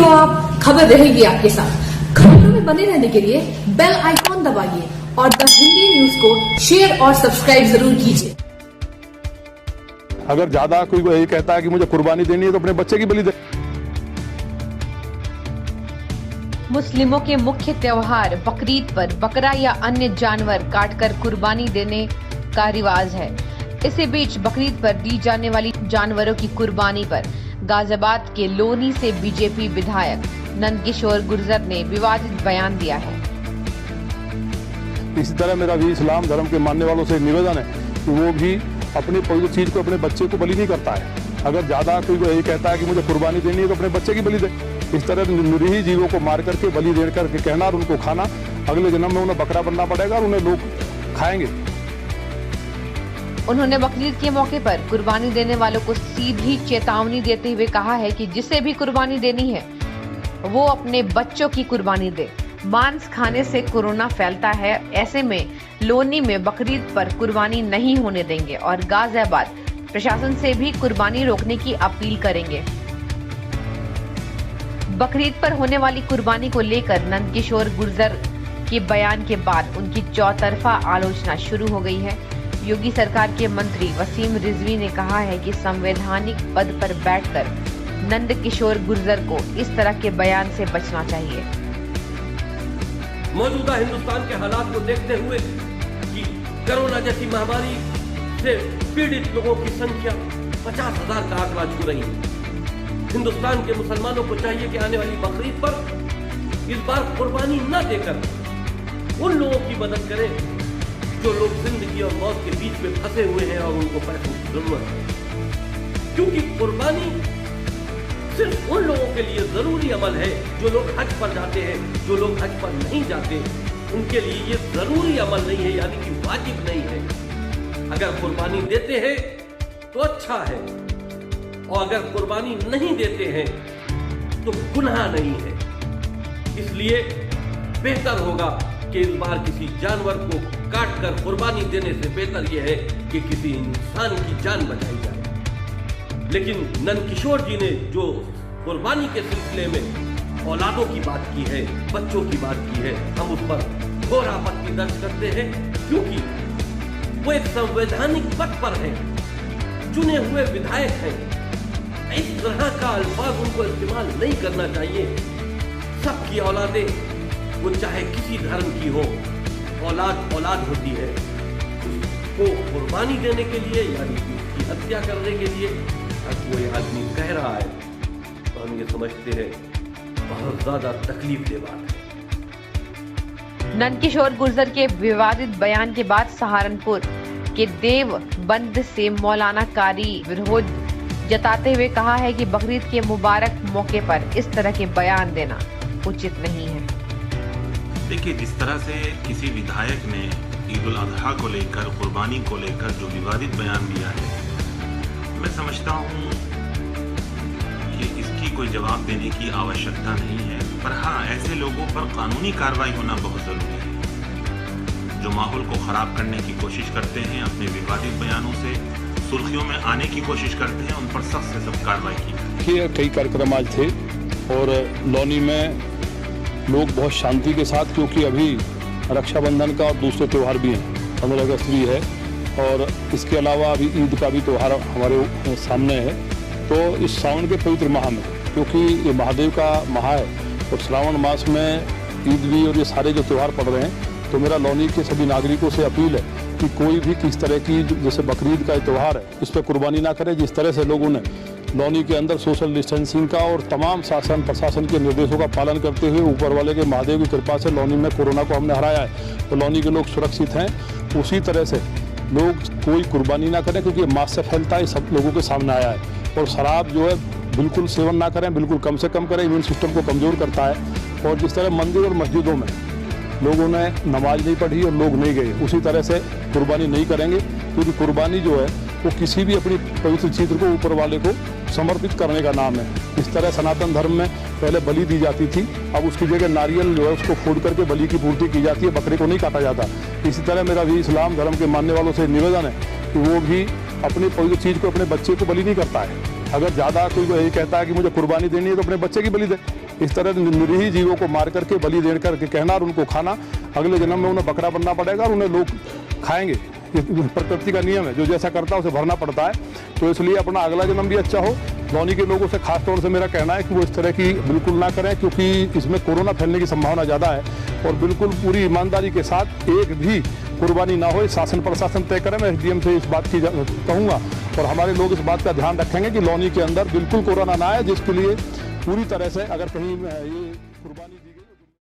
आप खबर रहेगी आपके साथ। खबरों में बने रहने के लिए बेल आइकॉन दबाइए और द हिंदी न्यूज को शेयर और सब्सक्राइब जरूर कीजिए। अगर ज्यादा कोई यही कहता है कि मुझे कुर्बानी देनी है तो अपने बच्चे की बलि दे। मुस्लिमों के मुख्य त्योहार बकरीद पर बकरा या अन्य जानवर काटकर कुर्बानी देने का रिवाज है। इसी बीच बकरीद पर दी जाने वाली जानवरों की कुर्बानी पर गाजियाबाद के लोनी से बीजेपी विधायक नंदकिशोर गुर्जर ने विवादित बयान दिया है। इसी तरह मेरा भी इस्लाम धर्म के मानने वालों से निवेदन है कि वो भी अपनी पवित्र चीज को अपने बच्चे को बलि नहीं करता है। अगर ज्यादा कोई यही कहता है कि मुझे कुर्बानी देनी है तो अपने बच्चे की बलि दे। इस तरह निरीह जीवों को मार करके बलि दे करके कहना और उनको खाना, अगले जन्म में उन्हें बकरा बनना पड़ेगा और उन्हें लोग खाएंगे। उन्होंने बकरीद के मौके पर कुर्बानी देने वालों को सीधी चेतावनी देते हुए कहा है कि जिसे भी कुर्बानी देनी है वो अपने बच्चों की कुर्बानी दे। मांस खाने से कोरोना फैलता है, ऐसे में लोनी में बकरीद पर कुर्बानी नहीं होने देंगे और गाजियाबाद प्रशासन से भी कुर्बानी रोकने की अपील करेंगे। बकरीद पर होने वाली कुर्बानी को लेकर नंदकिशोर गुर्जर के बयान के बाद उनकी चौतरफा आलोचना शुरू हो गई है। योगी सरकार के मंत्री वसीम रिजवी ने कहा है कि संवैधानिक पद पर बैठकर नंदकिशोर गुर्जर को इस तरह के बयान से बचना चाहिए। मौजूदा हिंदुस्तान के हालात को देखते हुए कि कोरोना जैसी महामारी से पीड़ित लोगों की संख्या 50,000 का आंकड़ा छू रही है। हिंदुस्तान के मुसलमानों को चाहिए कि आने वाली बकरीद पर इस बार कुर्बानी न देकर उन लोगों की मदद करें जो लोग जिंदगी और मौत के बीच में फंसे हुए हैं और उनको पैसों की जरूरत है। क्योंकि कुर्बानी सिर्फ उन लोगों के लिए जरूरी अमल है जो लोग हज पर जाते हैं। जो लोग हज पर नहीं जाते उनके लिए ये जरूरी अमल नहीं है, यानी कि वाजिब नहीं है। अगर कुर्बानी देते हैं तो अच्छा है और अगर कुर्बानी नहीं देते हैं तो गुनाह नहीं है। इसलिए बेहतर होगा कि इस बार किसी जानवर को काट कर कुर्बानी देने से बेहतर यह है कि किसी इंसान की जान बचाई जाए। लेकिन नंदकिशोर जी ने जो कुर्बानी के सिलसिले में औलादों की बात की है, बच्चों की बात की है, हम उस पर घोर आपत्ति दर्ज करते हैं, क्योंकि वो एक संवैधानिक पद पर है, चुने हुए विधायक हैं। इस तरह का अल्फाज उनको इस्तेमाल नहीं करना चाहिए। सबकी औलादें, वो चाहे किसी धर्म की हो, औलाद औलाद होती है। उसको कुर्बानी देने के लिए यानी कि उसकी हत्या करने के लिए अगर कोई आदमी कह रहा है तो हम ये समझते हैं बहुत ज्यादा तकलीफदेह बात है। नंदकिशोर गुर्जर के विवादित बयान के बाद सहारनपुर के देवबंद से मौलाना कारी विरोध जताते हुए कहा है कि बकरीद के मुबारक मौके पर इस तरह के बयान देना उचित नहीं है। देखिए, जिस तरह से किसी विधायक ने ईद उल अजहा को लेकर, कुर्बानी को लेकर जो विवादित बयान दिया है, मैं समझता हूँ कि इसकी कोई जवाब देने की आवश्यकता नहीं है। पर हाँ, ऐसे लोगों पर कानूनी कार्रवाई होना बहुत ज़रूरी है जो माहौल को ख़राब करने की कोशिश करते हैं, अपने विवादित बयानों से सुर्खियों में आने की कोशिश करते हैं, उन पर सख्त से सख्त कार्रवाई की। कई कार्यक्रम आज थे और लोनी में लोग बहुत शांति के साथ, क्योंकि अभी रक्षाबंधन का और दूसरे त्यौहार भी हैं, 15 अगस्त भी है और इसके अलावा अभी ईद का भी त्यौहार हमारे सामने है। तो इस सावन के पवित्र माह में, क्योंकि ये महादेव का माह है और श्रावण मास में ईद भी और ये सारे जो त्यौहार पड़ रहे हैं, तो मेरा लोनी के सभी नागरिकों से अपील है कि कोई भी किस तरह की, जैसे बकरीद का त्यौहार है, इस पर कुर्बानी ना करे। जिस तरह से लोगों ने लोनी के अंदर सोशल डिस्टेंसिंग का और तमाम शासन प्रशासन के निर्देशों का पालन करते हुए ऊपर वाले के महादेव की कृपा से लोनी में कोरोना को हमने हराया है, तो लोनी के लोग सुरक्षित हैं। उसी तरह से लोग कोई कुर्बानी ना करें, क्योंकि मास्क से फैलता है, सब लोगों के सामने आया है। और शराब जो है बिल्कुल सेवन ना करें, बिल्कुल कम से कम करें, इम्यून सिस्टम को कमज़ोर करता है। और जिस तरह मंदिर और मस्जिदों में लोगों ने नमाज नहीं पढ़ी और लोग नहीं गए, उसी तरह से कुर्बानी नहीं करेंगे, क्योंकि कुर्बानी जो है वो किसी भी अपनी पवित्र चीज़ को ऊपर वाले को समर्पित करने का नाम है। इस तरह सनातन धर्म में पहले बलि दी जाती थी, अब उसकी जगह नारियल जो है उसको फोड़ करके बलि की पूर्ति की जाती है, बकरे को नहीं काटा जाता। इसी तरह मेरा भी इस्लाम धर्म के मानने वालों से निवेदन है कि वो भी अपनी पवित्र चीज़ को अपने बच्चे को बलि नहीं करता है। अगर ज़्यादा कोई यही कहता है कि मुझे कुर्बानी देनी है तो अपने बच्चे की बलि दे। इस तरह निरीह जीवों को मार करके बलि दे करके कहना और उनको खाना, अगले जन्म में उन्हें बकरा बनना पड़ेगा और उन्हें लोग खाएंगे। ये प्रकृति का नियम है, जो जैसा करता है उसे भरना पड़ता है। तो इसलिए अपना अगला जन्म भी अच्छा हो। लौनी के लोगों से खास तौर से मेरा कहना है कि वो इस तरह की बिल्कुल ना करें, क्योंकि इसमें कोरोना फैलने की संभावना ज़्यादा है। और बिल्कुल पूरी ईमानदारी के साथ एक भी कुर्बानी ना हो, शासन प्रशासन तय करें। मैं एसडीएम से इस बात की कहूँगा और हमारे लोग इस बात का ध्यान रखेंगे कि लौनी के अंदर बिल्कुल कोरोना ना आए, जिसके लिए पूरी तरह से अगर कहीं ये कुर्बानी दी